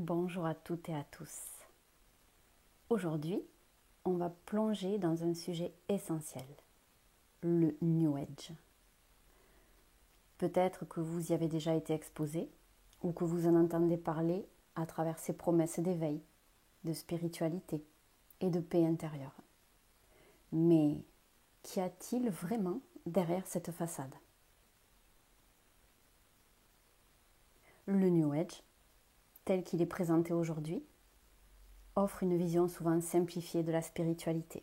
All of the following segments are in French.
Bonjour à toutes et à tous. Aujourd'hui, on va plonger dans un sujet essentiel, le New Age. Peut-être que vous y avez déjà été exposé ou que vous en entendez parler à travers ces promesses d'éveil, de spiritualité et de paix intérieure. Mais qu'y a-t-il vraiment derrière cette façade ? Le New Age, tel qu'il est présenté aujourd'hui, offre une vision souvent simplifiée de la spiritualité.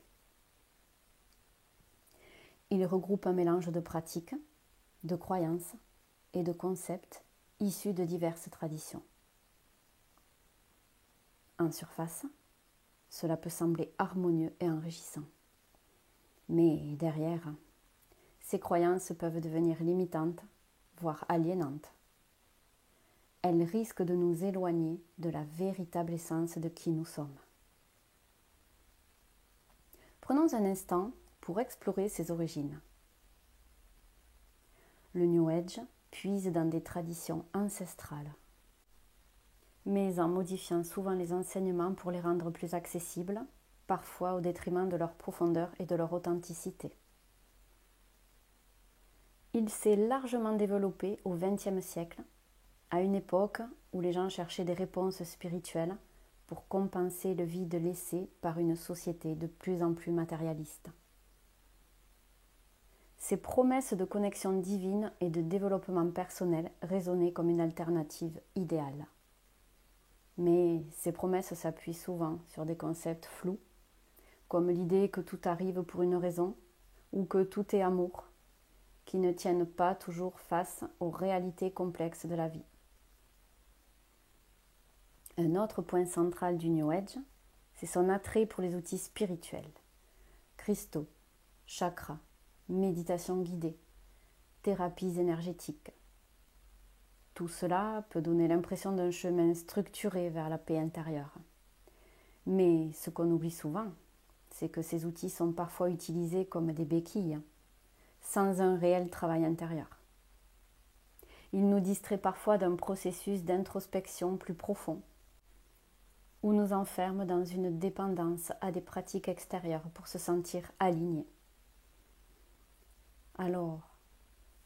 Il regroupe un mélange de pratiques, de croyances et de concepts issus de diverses traditions. En surface, cela peut sembler harmonieux et enrichissant. Mais derrière, ces croyances peuvent devenir limitantes, voire aliénantes. Elles risquent de nous éloigner de la véritable essence de qui nous sommes. Prenons un instant pour explorer ses origines. Le New Age puise dans des traditions ancestrales, mais en modifiant souvent les enseignements pour les rendre plus accessibles, parfois au détriment de leur profondeur et de leur authenticité. Il s'est largement développé au XXe siècle, à une époque où les gens cherchaient des réponses spirituelles pour compenser le vide laissé par une société de plus en plus matérialiste. Ces promesses de connexion divine et de développement personnel résonnaient comme une alternative idéale. Mais ces promesses s'appuient souvent sur des concepts flous, comme l'idée que tout arrive pour une raison ou que tout est amour, qui ne tiennent pas toujours face aux réalités complexes de la vie. Un autre point central du New Age, c'est son attrait pour les outils spirituels, cristaux, chakras, méditation guidée, thérapies énergétiques. Tout cela peut donner l'impression d'un chemin structuré vers la paix intérieure. Mais ce qu'on oublie souvent, c'est que ces outils sont parfois utilisés comme des béquilles, sans un réel travail intérieur. Ils nous distraient parfois d'un processus d'introspection plus profond, ou nous enferment dans une dépendance à des pratiques extérieures pour se sentir alignés. Alors,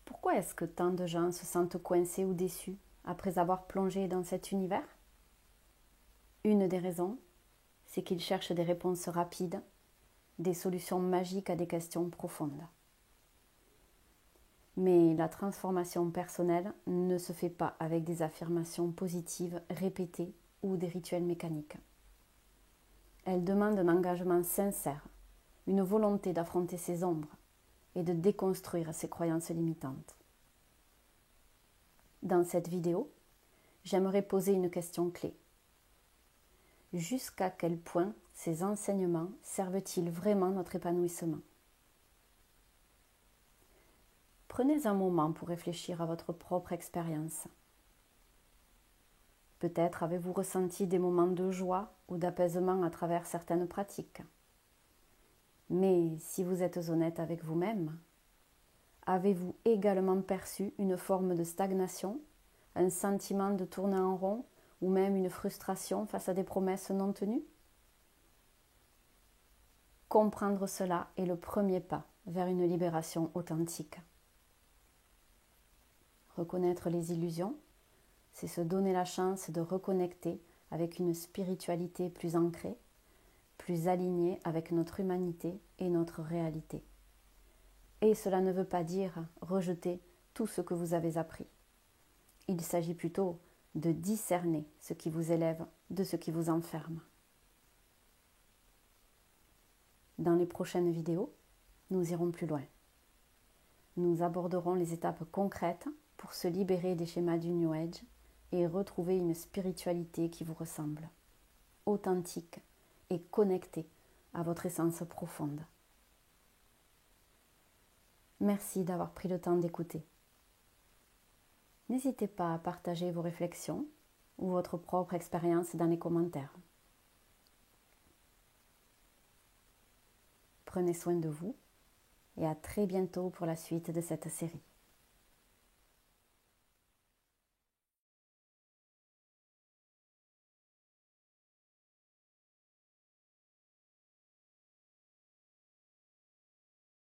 pourquoi est-ce que tant de gens se sentent coincés ou déçus après avoir plongé dans cet univers ? Une des raisons, c'est qu'ils cherchent des réponses rapides, des solutions magiques à des questions profondes. Mais la transformation personnelle ne se fait pas avec des affirmations positives répétées ou des rituels mécaniques. Elle demande un engagement sincère, une volonté d'affronter ses ombres et de déconstruire ses croyances limitantes. Dans cette vidéo, j'aimerais poser une question clé. Jusqu'à quel point ces enseignements servent-ils vraiment notre épanouissement ? Prenez un moment pour réfléchir à votre propre expérience. Peut-être avez-vous ressenti des moments de joie ou d'apaisement à travers certaines pratiques. Mais si vous êtes honnête avec vous-même, avez-vous également perçu une forme de stagnation, un sentiment de tourner en rond ou même une frustration face à des promesses non tenues ? Comprendre cela est le premier pas vers une libération authentique. Reconnaître les illusions, c'est se donner la chance de reconnecter avec une spiritualité plus ancrée, plus alignée avec notre humanité et notre réalité. Et cela ne veut pas dire rejeter tout ce que vous avez appris. Il s'agit plutôt de discerner ce qui vous élève de ce qui vous enferme. Dans les prochaines vidéos, nous irons plus loin. Nous aborderons les étapes concrètes pour se libérer des schémas du New Age et retrouver une spiritualité qui vous ressemble, authentique et connectée à votre essence profonde. Merci d'avoir pris le temps d'écouter. N'hésitez pas à partager vos réflexions ou votre propre expérience dans les commentaires. Prenez soin de vous et à très bientôt pour la suite de cette série.